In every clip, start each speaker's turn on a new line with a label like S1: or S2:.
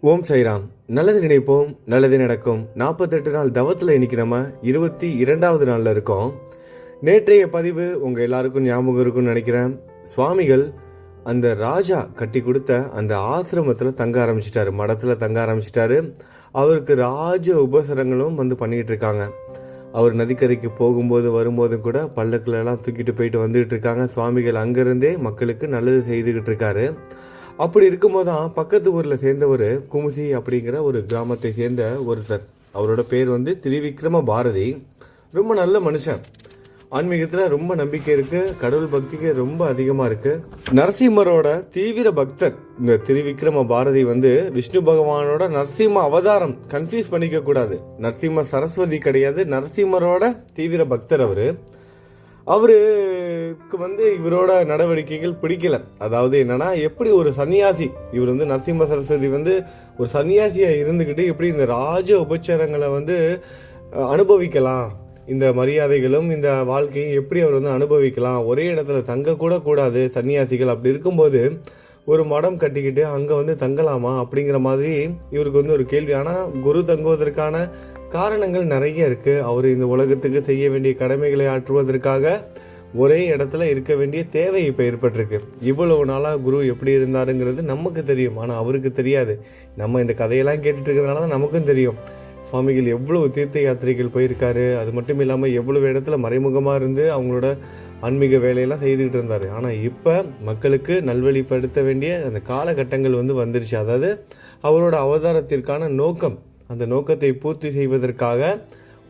S1: ஓம் சைராம். நல்லது நினைப்போம், நல்லது நடக்கும். 48 நாள் தவத்தில் இன்னைக்கு நம்ம 22வது நாளில் இருக்கோம். நேற்றைய பதிவு உங்கள் எல்லாருக்கும் ஞாபகம் இருக்குன்னு நினைக்கிறேன். சுவாமிகள் அந்த ராஜா கட்டி கொடுத்த அந்த ஆசிரமத்தில் தங்க ஆரம்பிச்சிட்டாரு, மடத்தில் தங்க ஆரம்பிச்சிட்டாரு. அவருக்கு ராஜ உபசரங்களும் பண்ணிக்கிட்டு இருக்காங்க. அவர் நதிக்கரைக்கு போகும்போது வரும்போதும் கூட பல்லக்கிலெல்லாம் தூக்கிட்டு போயிட்டு வந்துகிட்டு இருக்காங்க. சுவாமிகள் அங்கேருந்தே மக்களுக்கு நல்லது செய்துக்கிட்டு இருக்காரு. அப்படி இருக்கும்போது தான் பக்கத்து ஊரில் சேர்ந்த ஒரு குமுசி அப்படிங்கிற ஒரு கிராமத்தை சேர்ந்த ஒருத்தர், அவரோட பேர் திரிவிக்ரம பாரதி. ரொம்ப நல்ல மனுஷன், ஆன்மீகத்தில் ரொம்ப நம்பிக்கை இருக்குது, கடவுள் பக்திக்கு ரொம்ப அதிகமாக இருக்குது. நரசிம்மரோட தீவிர பக்தர் இந்த திரிவிக்ரம பாரதி. விஷ்ணு பகவானோட நரசிம்ம அவதாரம், கன்ஃபியூஸ் பண்ணிக்க கூடாது. நரசிம்ம சரஸ்வதி கிடையாது, நரசிம்மரோட தீவிர பக்தர் அவருக்கு இவரோட நடவடிக்கைகள் பிடிக்கல. அதாவது என்னன்னா, எப்படி ஒரு சன்னியாசி, இவர் நரசிம்ம சரஸ்வதி ஒரு சன்னியாசியா இருந்துகிட்டு எப்படி இந்த ராஜ உபச்சாரங்களை அனுபவிக்கலாம், இந்த மரியாதைகளும் இந்த வாழ்க்கையும் எப்படி அவர் அனுபவிக்கலாம், ஒரே இடத்துல தங்க கூட கூடாது சன்னியாசிகள். அப்படி இருக்கும்போது ஒரு மடம் கட்டிக்கிட்டு அங்கே தங்கலாமா அப்படிங்கிற மாதிரி இவருக்கு ஒரு கேள்வி. ஆனால் குரு தங்குவதற்கான காரணங்கள் நிறைய இருக்குது. அவர் இந்த உலகத்துக்கு செய்ய வேண்டிய கடமைகளை ஆற்றுவதற்காக ஒரே இடத்துல இருக்க வேண்டிய தேவை இப்போ ஏற்பட்டிருக்கு. இவ்வளவு நாளாக குரு எப்படி இருந்தாருங்கிறது நமக்கு தெரியும், ஆனால் அவருக்கு தெரியாது. நம்ம இந்த கதையெல்லாம் கேட்டுட்டு இருக்கிறதுனால தான் நமக்கும் தெரியும். சுவாமிகள் எவ்வளவு தீர்த்த யாத்திரைகள் போயிருக்காரு. அது மட்டும் இல்லாமல் எவ்வளவு இடத்துல மறைமுகமாக இருந்து அவங்களோட ஆன்மீக வேலையெல்லாம் செய்துக்கிட்டு இருந்தார். ஆனால் இப்போ மக்களுக்கு நல்வழிப்படுத்த வேண்டிய அந்த காலகட்டங்கள் வந்துருச்சு. அதாவது அவரோட அவதாரத்திற்கான நோக்கம், அந்த நோக்கத்தை பூர்த்தி செய்வதற்காக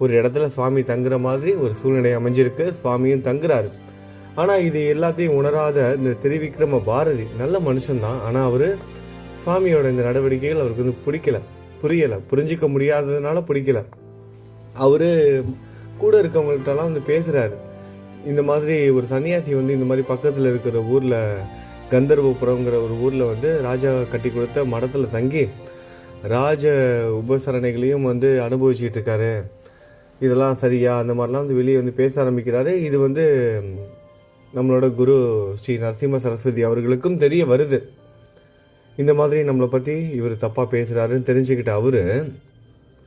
S1: ஒரு இடத்துல சுவாமி தங்குற மாதிரி ஒரு சூழ்நிலை அமைஞ்சிருக்கு. சுவாமியும் தங்குறாரு. ஆனால் இது எல்லாத்தையும் உணராத இந்த திரிவிக்ரம பாரதி நல்ல மனுஷன்தான். ஆனால் அவர் சுவாமியோட இந்த நடவடிக்கைகள் அவருக்கு புரியலை, புரிஞ்சிக்க முடியாததுனால பிடிக்கல. அவர் கூட இருக்கவங்கள்ட்டெல்லாம் பேசுகிறாரு. இந்த மாதிரி ஒரு சன்னியாசி இந்த மாதிரி பக்கத்தில் இருக்கிற ஊரில், கந்தர்வபுரங்கிற ஒரு ஊரில் ராஜா கட்டி கொடுத்த மடத்தில் தங்கி ராஜ உபசரணைகளையும் அனுபவிச்சுக்கிட்டு இருக்காரு. இதெல்லாம் சரியா, அந்த மாதிரிலாம் வெளியே பேச ஆரம்பிக்கிறாரு. இது நம்மளோட குரு ஸ்ரீ நரசிம்ம சரஸ்வதி அவர்களுக்கும் தெரிய வருது. இந்த மாதிரி நம்மளை பற்றி இவர் தப்பாக பேசுகிறாருன்னு தெரிஞ்சுக்கிட்ட அவர்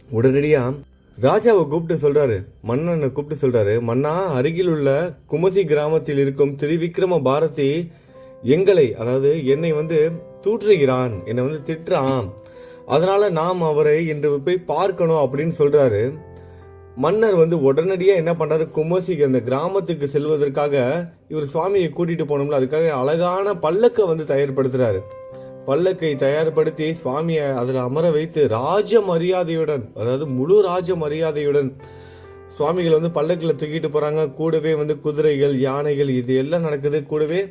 S1: உடனடியாக ராஜாவை கூப்பிட்டு சொல்கிறாரு, மன்னனை கூப்பிட்டு சொல்கிறாரு, மன்னா, அருகில் உள்ள குமசி கிராமத்தில் இருக்கும் திரிவிக்ரம பாரதி எங்களை, அதாவது என்னை தூற்றுகிறான், என்னை திட்டுறான். அதனால நாம் அவரை இன்று போய் பார்க்கணும் அப்படின்னு சொல்றாரு. மன்னர் உடனடியாக என்ன பண்றாரு, குமசிக்கு அந்த கிராமத்துக்கு செல்வதற்காக இவர் சுவாமியை கூட்டிட்டு போனோம்ல, அதுக்காக அழகான பல்லக்கை தயார்படுத்துறாரு. பல்லக்கை தயார்படுத்தி சுவாமியை அதில் அமர வைத்து ராஜ மரியாதையுடன், அதாவது முழு ராஜ மரியாதையுடன் சுவாமிகள் பல்லக்கில் தூக்கிட்டு போறாங்க. கூடவே குதிரைகள், யானைகள், இது எல்லாம் நடக்குது. கூடவே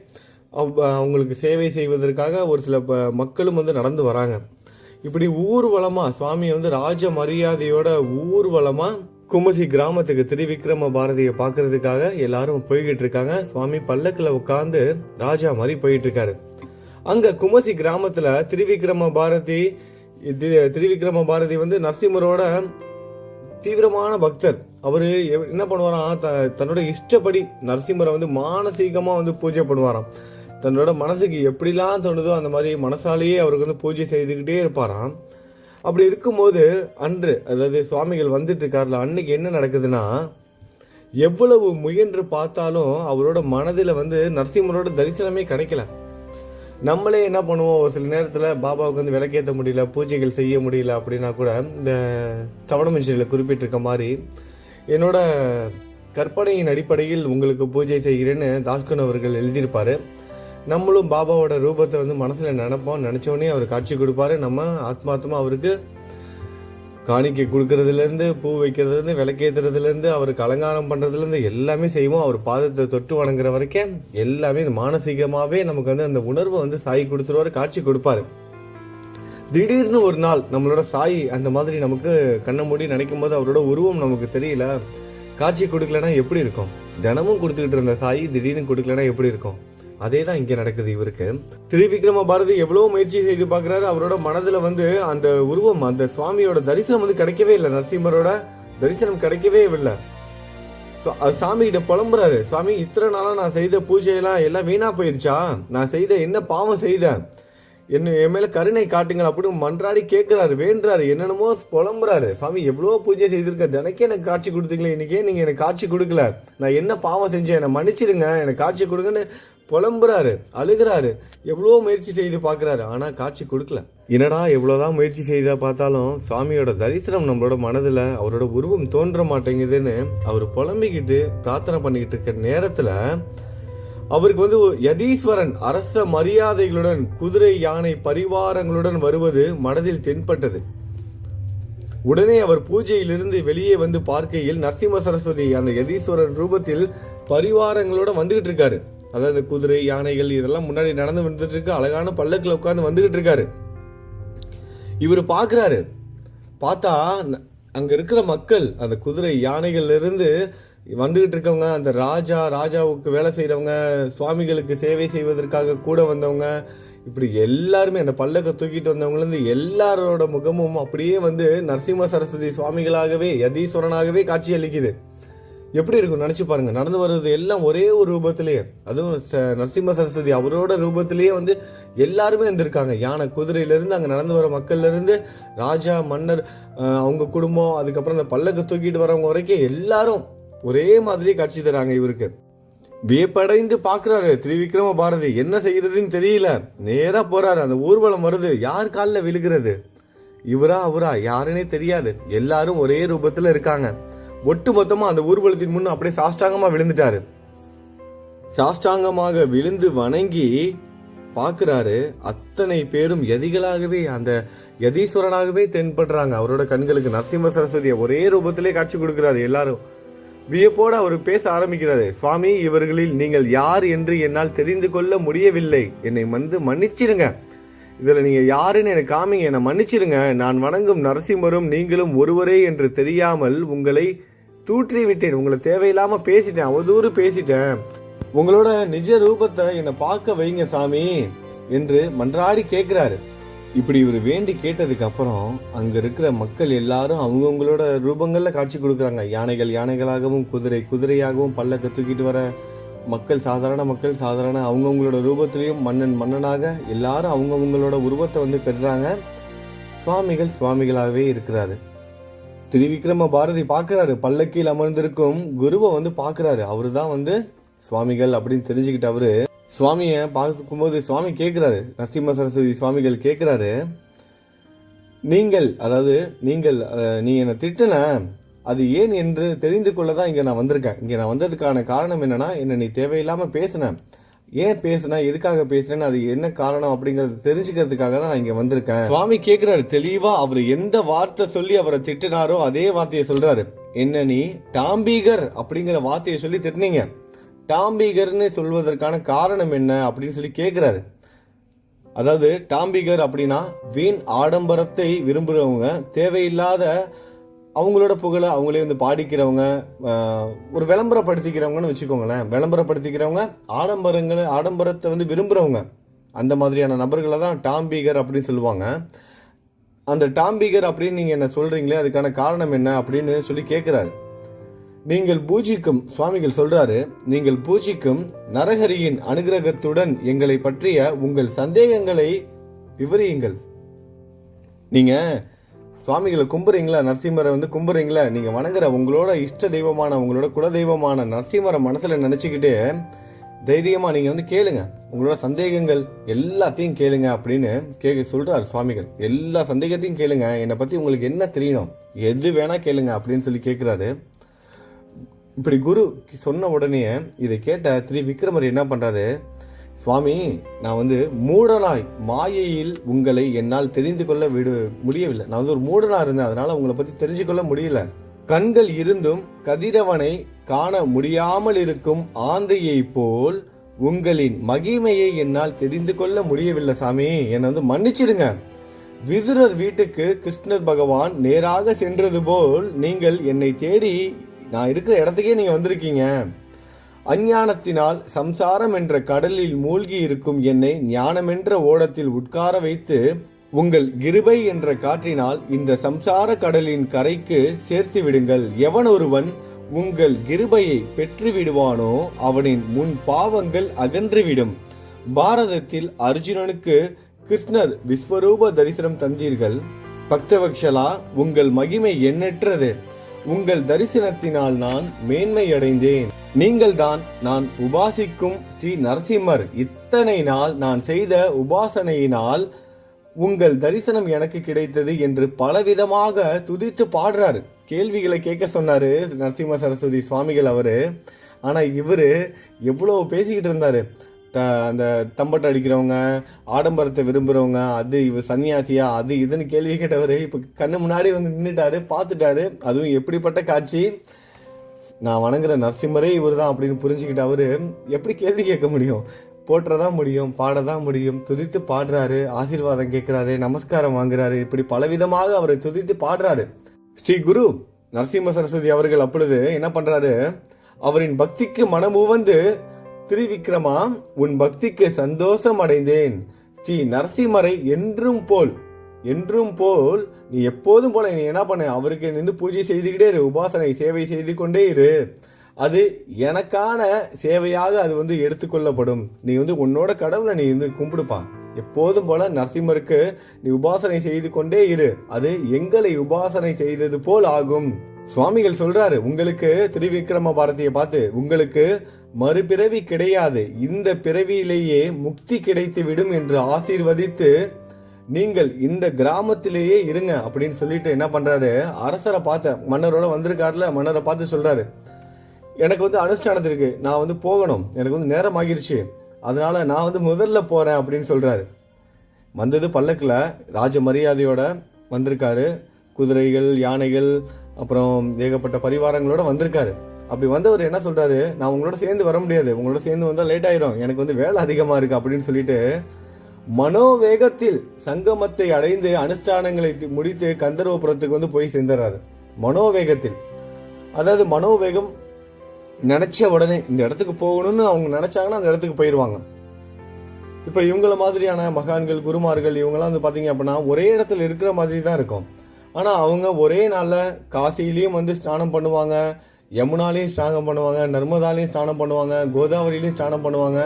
S1: அவங்களுக்கு சேவை செய்வதற்காக ஒரு சில மக்களும் நடந்து வராங்க. இப்படி ஊர்வலமா சுவாமி ராஜ மரியாதையோட ஊர்வலமா குமசி கிராமத்துக்கு திரிவிக்ரம பாரதியை பார்க்கறதுக்காக எல்லாரும் போய்கிட்டு இருக்காங்க. சுவாமி பல்லக்கில் உட்கார்ந்து ராஜா மாதிரி போயிட்டு இருக்காரு. அங்க குமசி கிராமத்துல திரிவிக்ரம பாரதி நரசிம்மரோட தீவிரமான பக்தர். அவரு என்ன பண்ணுவாராம், தன்னோட இஷ்டப்படி நரசிம்மரை மானசீகமா பூஜை பண்ணுவாராம். தன்னோட மனசுக்கு எப்படிலாம் தோணுதோ அந்த மாதிரி மனசாலேயே அவருக்கு பூஜை செய்துக்கிட்டே இருப்பாராம். அப்படி இருக்கும்போது அன்று, அதாவது சுவாமிகள் இருக்காருல, அன்னைக்கு என்ன நடக்குதுன்னா, எவ்வளவு முயன்று பார்த்தாலும் அவரோட மனதில் நரசிம்மரோட தரிசனமே கிடைக்கல. நம்மளே என்ன பண்ணுவோம், ஒரு சில நேரத்தில் பாபாவுக்கு விளக்கேற்ற முடியல, பூஜைகள் செய்ய முடியல அப்படின்னா கூட, இந்த சவணமின்சியில் குறிப்பிட்டிருக்க மாதிரி என்னோட கற்பனையின் அடிப்படையில் உங்களுக்கு பூஜை செய்கிறேன்னு தாஸ்கன் அவர்கள் எழுதியிருப்பாரு. நம்மளும் பாபாவோட ரூபத்தை மனசில் நினைப்போம், நினச்சோடனே அவர் காட்சி கொடுப்பாரு. நம்ம ஆத்மார்த்தமாக அவருக்கு காணிக்கை கொடுக்கறதுலேருந்து, பூ வைக்கிறதுலேருந்து, விளக்கேற்றுறதுலேருந்து, அவருக்கு அலங்காரம் பண்ணுறதுலேருந்து எல்லாமே செய்வோம். அவர் பாதத்தை தொட்டு வணங்குற வரைக்கும் எல்லாமே மானசீகமாகவே நமக்கு அந்த உணர்வை சாய் கொடுத்துருவாரு, காட்சி கொடுப்பாரு. திடீர்னு ஒரு நாள் நம்மளோட சாய் அந்த மாதிரி நமக்கு கண்ண மூடி நினைக்கும் போது அவரோட உருவம் நமக்கு தெரியல, காட்சி கொடுக்கலன்னா எப்படி இருக்கும்? தினமும் கொடுத்துக்கிட்டு இருந்த சாய் திடீர்னு கொடுக்கலன்னா எப்படி இருக்கும்? அதே தான் இங்கே நடக்குது. இவருக்கு திரிவிக்ரம பாரதி எவ்வளோ முயற்சி செய்து பார்க்குறாரு. அவரோட மனதில் அந்த உருவம், அந்த சுவாமியோட தரிசனம் கிடைக்கவே இல்லை. நரசிம்மரோட தரிசனம் கிடைக்கவே இல்லை. சாமிகிட்ட புலம்புறாரு, சுவாமி, இத்தனை நாளாக நான் செய்த பூஜையெல்லாம் எல்லாம் வீணா போயிருச்சா? நான் செய்த என்ன பாவம் செய்தேன்? என் மேல கருணை காட்டுங்கள் அப்படின்னு மன்றாடி கேட்கிறாரு, வேண்டுறாரு, என்னென்னமோ புலம்புறாரு. சாமி எவ்வளவோ பூஜை செய்திருக்க, தினைக்கே எனக்கு காட்சி கொடுத்தீங்களே, இன்னைக்கே நீங்க எனக்கு காட்சி கொடுக்கல, நான் என்ன பாவம் செஞ்சேன், என்னை மன்னிச்சிருங்க, எனக்கு காட்சி கொடுங்கன்னு புலம்புறாரு, அழுகிறாரு, எவ்வளோ முயற்சி செய்து பார்க்குறாரு, ஆனால் காட்சி கொடுக்கல. என்னடா எவ்வளோதான் முயற்சி செய்தா பார்த்தாலும் சுவாமியோட தரிசனம் நம்மளோட மனதில் அவரோட உருவம் தோன்ற மாட்டேங்குதுன்னு அவர் புலம்பிக்கிட்டு பிரார்த்தனை பண்ணிக்கிட்டு இருக்க நேரத்தில் அவருக்கு வந்து யதீஸ்வரன் அரச மரியாதைகளுடன் குதிரை யானை பரிவாரங்களுடன் வருவது மனதில் தென்பட்டது. உடனே அவர் பூஜையிலிருந்து வெளியே வந்து பார்க்கையில் நரசிம்ம சரஸ்வதி அந்த யதீஸ்வரன் ரூபத்தில் பரிவாரங்களோட வந்துகிட்டு இருக்காரு. அதாவது குதிரை யானைகள் இதெல்லாம் முன்னாடி நடந்து வந்துட்டு இருக்கு, அழகான பல்லக்கில் உட்காந்து வந்துகிட்டு இருக்காரு. இவர் பார்க்குறாரு, பார்த்தா அங்க இருக்கிற மக்கள் அந்த குதிரை யானைகள்ல இருந்து வந்துகிட்டு இருக்கவங்க, அந்த ராஜாவுக்கு வேலை செய்யறவங்க, சுவாமிகளுக்கு சேவை செய்வதற்காக கூட வந்தவங்க, இப்படி எல்லாருமே அந்த பல்லக்க தூக்கிட்டு வந்தவங்க இருந்து எல்லாரோட முகமும் அப்படியே வந்து நரசிம்ம சரஸ்வதி சுவாமிகளாகவே யதீஸ்வரனாகவே காட்சி அளிக்குது. எப்படி இருக்கும் நினைச்சு பாருங்க. நடந்து வர்றது எல்லாம் ஒரே ஒரு ரூபத்திலேயே, அதுவும் நரசிம்ம சரஸ்வதி அவரோட ரூபத்திலேயே வந்து எல்லாருமே வந்திருக்காங்க. யானை குதிரையிலிருந்து அங்கே நடந்து வர மக்கள்ல இருந்து ராஜா மன்னர் அவங்க குடும்பம், அதுக்கப்புறம் அந்த பல்லக்க தூக்கிட்டு வரவங்க வரைக்கும் எல்லாரும் ஒரே மாதிரி காட்சி தராங்க. இவருக்கு வியப்படைந்து பாக்குறாரு திரிவிக்ரம பாரதி, என்ன செய்யறதுன்னு தெரியல. நேரா போறாரு, அந்த ஊர்வலம் வருது, யார் காலில் விழுகிறது, இவரா அவரா யாருன்னே தெரியாது. எல்லாரும் ஒரே ரூபத்துல இருக்காங்க. ஒட்டு மொத்தமா அந்த ஊர்வலத்தின் முன் அப்படியே சாஷ்டாங்கமா விழுந்துட்டாரு. சாஷ்டாங்கமாக விழுந்து வணங்கி பார்க்கிறாரு, அத்தனை பேரும் யதிகளாகவே அந்த யதீஸ்வரனாகவே தென்படுறாங்க அவரோட கண்களுக்கு. நரசிம்ம சரஸ்வதியை ஒரே ரூபத்திலே காட்சி கொடுக்கிறாரு. எல்லாரும் வியப்போடு அவர் பேச ஆரம்பிக்கிறாரு. சுவாமி, இவர்களில் நீங்கள் யார் என்று என்னால் தெரிந்து கொள்ள முடியவில்லை, என்னை மன்னிச்சிருங்க, இதுல நீங்க யாருன்னு எனக்கு காமிங்க, என்னை மன்னிச்சிருங்க, நான் வணங்கும் நரசிம்மரும் நீங்களும் ஒருவரே என்று தெரியாமல் உங்களை தூற்றி விட்டேன், உங்களை தேவையில்லாம பேசிட்டேன், அவதூறு பேசிட்டேன், உங்களோட நிஜ ரூபத்தை என்னை பார்க்க வைங்க சாமி என்று மன்றாடி கேட்கிறாரு. இப்படி இவர் வேண்டி கேட்டதுக்கு அப்புறம் அங்க இருக்கிற மக்கள் எல்லாரும் அவங்கவுங்களோட ரூபங்கள்ல காட்சி கொடுக்குறாங்க. யானைகளாகவும் குதிரையாகவும் பல்லக்க தூக்கிட்டு வர மக்கள் சாதாரண அவங்கவுங்களோட ரூபத்திலையும் மன்னனாக எல்லாரும் அவங்கவுங்களோட உருவத்தை வந்து பெறுறாங்க. சுவாமிகளாகவே இருக்கிறாரு. திரிவிக்ரம பாரதி பார்க்கிறாரு, பல்லக்கில் அமர்ந்திருக்கும் குருவை வந்து பார்க்கிறாரு. அவரு தான் வந்து சுவாமிகள் அப்படின்னு தெரிஞ்சுக்கிட்டு அவரு சுவாமியை பார்க்கும்போது சுவாமி கேட்கிறாரு, நரசிம்ம சரஸ்வதி சுவாமிகள் கேட்கிறாரு, நீ என்னை திட்டின, அது ஏன் என்று தெரிந்து கொள்ளதான் இங்க நான் வந்திருக்கேன். இங்க நான் வந்ததுக்கான காரணம் என்னன்னா, என்ன நீ தேவையில்லாம பேசின, ஏன் பேசின, எதுக்காக பேசுறேன்னு, அது என்ன காரணம் அப்படிங்கறது தெரிஞ்சுக்கிறதுக்காக தான் நான் இங்க வந்திருக்கேன். சுவாமி கேட்கிறாரு தெளிவா. அவர் எந்த வார்த்தை சொல்லி அவரை திட்டினாரோ அதே வார்த்தையை சொல்றாரு. என்ன நீ டாம்பிகர் அப்படிங்கிற வார்த்தையை சொல்லி திட்டினீங்க, டாம்பிகர்னு சொல்வதற்கான காரணம் என்ன அப்படின்னு சொல்லி கேட்கிறாரு. அதாவது டாம்பிகர் அப்படின்னா வீண் ஆடம்பரத்தை விரும்புறவங்க, தேவையில்லாத அவங்களோட புகழ அவங்களே வந்து பாடிக்கிறவங்க, ஒரு விளம்பரப்படுத்திக்கிறவங்கன்னு வச்சுக்கோங்களேன். விளம்பரப்படுத்திக்கிறவங்க, ஆடம்பரத்தை வந்து விரும்புறவங்க, அந்த மாதிரியான நபர்களை தான் டாம்பிகர் அப்படின்னு சொல்லுவாங்க. அந்த டாம்பிகர் அப்படின்னு நீங்க என்ன சொல்றீங்களே, அதுக்கான காரணம் என்ன அப்படின்னு சொல்லி கேட்கிறாரு. நீங்கள் பூஜிக்கும், சுவாமிகள் சொல்றாரு, நீங்கள் பூஜிக்கும் நரஹரியின் அனுகிரகத்துடன் எங்களை பற்றிய உங்கள் சந்தேகங்களை விவரியுங்கள். நீங்க சுவாமிகளை கும்புறீங்களா, நரசிம்மரை வந்து கும்புறீங்களா, நீங்க வணங்குற உங்களோட இஷ்ட தெய்வமான, உங்களோட குலதெய்வமான நரசிம்மரை மனசுல நினைச்சுக்கிட்டு தைரியமா நீங்க வந்து கேளுங்க, உங்களோட சந்தேகங்கள் எல்லாத்தையும் கேளுங்க அப்படின்னு சொல்றாரு சுவாமிகள். எல்லா சந்தேகத்தையும் கேளுங்க, என்னை பத்தி உங்களுக்கு என்ன தெரியணும், எது வேணா கேளுங்க அப்படின்னு சொல்லி கேட்கிறாரு. இப்படி குரு சொன்ன உடனே இதை கேட்ட திரிவிக்ரமர் என்ன பண்றாரு, சுவாமி, நான் வந்து மூடனாய் மாயையில் உங்களை என்னால் தெரிந்து கொள்ள முடியவில்லை, நான் வந்து ஒரு மூடனா இருந்தேன், அதனால உங்களை பத்தி தெரிஞ்சு கொள்ள முடியல. கண்கள் இருந்தும் கதிரவனை காண முடியாமல் இருக்கும் ஆந்தையை போல் உங்களின் மகிமையை என்னால் தெரிந்து கொள்ள முடியவில்லை சாமி, என்னை வந்து மன்னிச்சிடுங்க. விதுரர் வீட்டுக்கு கிருஷ்ணர் பகவான் நேராக சென்றது போல் நீங்கள் என்னை தேடி நான் இருக்கிற இடத்துக்கே நீங்க வந்திருக்கீங்க. அஞ்ஞானத்தினால் சம்சாரம் என்ற கடலில் மூழ்கி இருக்கும் என்னை ஞானமென்ற ஓடத்தில் உட்கார வைத்து உங்கள் கிருபை என்ற காற்றினால் இந்த சம்சார கடலின் கரைக்கு சேர்த்து விடுங்கள். எவன் ஒருவன் உங்கள் கிருபையை பெற்று விடுவானோ அவனின் முன் பாவங்கள் அகன்றுவிடும். பாரதத்தில் அர்ஜுனனுக்கு கிருஷ்ணர் விஸ்வரூப தரிசனம் தந்தீர்கள். பக்தவக்ஷலா, உங்கள் மகிமை எண்ணற்றது. உங்கள் தரிசனத்தினால் நான் மேன்மை அடைந்தேன். நீங்கள் தான் நான் உபாசிக்கும் ஸ்ரீ நரசிம்மர். இத்தனை நாள் நான் செய்த உபாசனையினால் உங்கள் தரிசனம் எனக்கு கிடைத்தது என்று பலவிதமாக துதித்து பாடுறாரு. கேள்விகளை கேட்க சொன்னாரு நரசிம்ம சரஸ்வதி சுவாமிகள் அவரு. ஆனா இவரு எவ்வளவு பேசிக்கிட்டு இருந்தாரு. அந்த தம்பட்டை அடிக்கிறவங்க, ஆடம்பரத்தை விரும்புறவங்க, அது இவர் சன்னியாசியா, அது இதுன்னு கேள்வி கேட்டவர் இப்ப கண்ணு முன்னாடி வந்து நின்றுட்டாரு, பார்த்துட்டாரு. அதுவும் எப்படிப்பட்ட காட்சி! நான் வணங்குற நரசிம்மரே இவர் தான் அப்படின்னு புரிஞ்சுக்கிட்ட அவரு எப்படி கேள்வி கேட்க முடியும்? போற்றதான் முடியும், பாடதான் முடியும். துதித்து பாடுறாரு, ஆசீர்வாதம் கேட்கிறாரு, நமஸ்காரம் வாங்குறாரு. இப்படி பலவிதமாக அவரை துதித்து பாடுறாரு. ஸ்ரீ குரு நரசிம்ம சரஸ்வதி அவர்கள் அப்பொழுது என்ன பண்றாரு, அவரின் பக்திக்கு மனமுவந்து, திரிவிக்ரமா, உன் பக்திக்கு சந்தோஷம் அடைந்தேன். ஸ்ரீ நரசிம்மரை என்றும் போல் நீ எப்போதும் போல நீ என்ன பண்ண, அவருக்கு நின்று பூஜை செய்துக்கிட்டே இரு, உபாசனை சேவை செய்து கொண்டே இரு. அது எனக்கான சேவையாக அது வந்து எடுத்துக்கொள்ளப்படும். நீ வந்து உன்னோட கடவுளை நீ வந்து கும்பிடுப்பா. எப்போதும் போல நரசிம்மருக்கு நீ உபாசனை செய்து கொண்டே இரு. அது எங்களை உபாசனை செய்தது போல் ஆகும். சுவாமிகள் சொல்றாரு, உங்களுக்கு திரிவிக்ரம பாரதியை பார்த்து, உங்களுக்கு மறுபிறவி கிடையாது, இந்த பிறவியிலேயே முக்தி கிடைத்து விடும் என்று ஆசீர்வதித்து, நீங்கள் இந்த கிராமத்திலேயே இருங்க அப்படின்னு சொல்லிட்டு என்ன பண்றாரு, அரசரை பார்த்த மன்னரோட வந்திருக்காருல, மன்னரை பார்த்து சொல்றாரு, எனக்கு வந்து அனுஷ்டானத்திற்கு நான் வந்து போகணும், எனக்கு வந்து நேரம் ஆகிருச்சு, அதனால நான் வந்து முதல்ல போறேன் அப்படின்னு சொல்றாரு. வந்தது பல்லக்குல ராஜ மரியாதையோட வந்திருக்காரு. குதிரைகள், யானைகள், அப்புறம் ஏகப்பட்ட பரிவாரங்களோட வந்திருக்காரு. அப்படி வந்தவர் என்ன சொல்றாரு, நான் உங்களோட சேர்ந்து வர முடியாது, உங்களோட சேர்ந்து வந்தா லேட் ஆயிரும், எனக்கு வந்து வேலை அதிகமா இருக்கு அப்படின்னு சொல்லிட்டு மனோவேகத்தில் சங்கமத்தை அடைந்து அனுஷ்டானங்களை முடித்து கந்தர்வபுரத்துக்கு வந்து போய் சேர்ந்துறாரு. மனோவேகத்தில், அதாவது மனோவேகம் நினைச்ச உடனே இந்த இடத்துக்கு போகணும்னு அவங்க நினைச்சாங்கன்னா அந்த இடத்துக்கு போயிடுவாங்க. இப்ப இவங்கள மாதிரியான மகான்கள், குருமார்கள் இவங்கெல்லாம் வந்து பாத்தீங்க அப்படின்னா ஒரே இடத்துல இருக்கிற மாதிரி தான் இருக்கும். ஆனா அவங்க ஒரே நாள்ல காசிலையும் வந்து ஸ்நானம் பண்ணுவாங்க, யமுனாலையும் ஸ்நானம் பண்ணுவாங்க, நர்மதாலையும் ஸ்நானம் பண்ணுவாங்க, கோதாவரியிலையும் ஸ்நானம் பண்ணுவாங்க.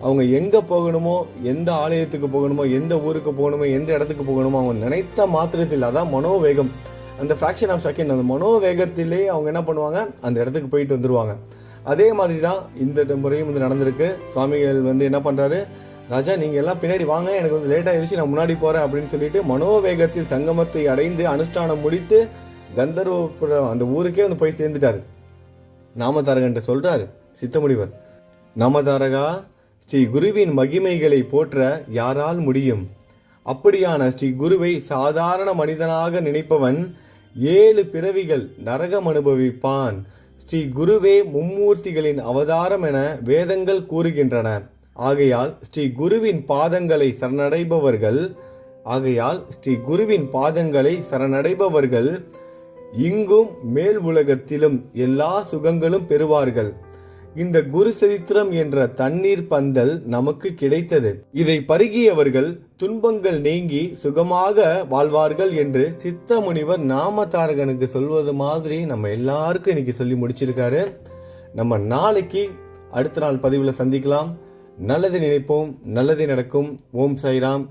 S1: அவங்க எங்க போகணுமோ, எந்த ஆலயத்துக்கு போகணுமோ, எந்த ஊருக்கு போகணுமோ, எந்த இடத்துக்கு போகணுமோ, அவங்க நினைத்த மாத்திரத்தில், அதான் மனோவேகம், அந்த ஃபிராக்ஷன் ஆஃப் செகண்ட், அந்த மனோவேகத்திலே அவங்க என்ன பண்ணுவாங்க, அந்த இடத்துக்கு போயிட்டு வந்துருவாங்க. அதே மாதிரி தான் இந்த முறையும் வந்து நடந்திருக்கு. சுவாமிகள் வந்து என்ன பண்றாரு, ராஜா நீங்க எல்லாம் பின்னாடி வாங்க, எனக்கு வந்து லேட் ஆயிடுச்சு, நான் முன்னாடி போறேன் அப்படின்னு சொல்லிட்டு மனோவேகத்தில் சங்கமத்தை அடைந்து அனுஷ்டானம் முடித்து கந்தர்வபுரம் அந்த ஊருக்கே வந்து போய் சேர்ந்துட்டாரு. நாமதாரகன்ட்ட சொல்றாரு சித்தமுனிவர், நாமதாரகா, ஸ்ரீ குருவின் மகிமைகளை போற்ற யாரால் முடியும்? அப்படியான ஸ்ரீ குருவை சாதாரண மனிதனாக நினைப்பவன் 7 பிறவிகள் நரகம் அனுபவிப்பான். ஸ்ரீ குருவே மும்மூர்த்திகளின் அவதாரம் என வேதங்கள் கூறுகின்றன. ஆகையால் ஸ்ரீ குருவின் பாதங்களை சரணடைபவர்கள் இங்கும் மேல் உலகத்திலும் எல்லா சுகங்களும் பெறுவார்கள். இந்த குரு சரித்திரம் என்ற தண்ணீர் பந்தல் நமக்கு கிடைத்தது. இதை பருகியவர்கள் துன்பங்கள் நீங்கி சுகமாக வாழ்வார்கள் என்று சித்த முனிவர் நாமதாரகனுக்கு சொல்வது மாதிரி நம்ம எல்லாருக்கும் இன்னைக்கு சொல்லி முடிச்சிருக்காரு. நம்ம நாளைக்கு அடுத்த நாள் பதிவுல சந்திக்கலாம். நல்லது நினைப்போம், நல்லது நடக்கும். ஓம் சாய்ராம்.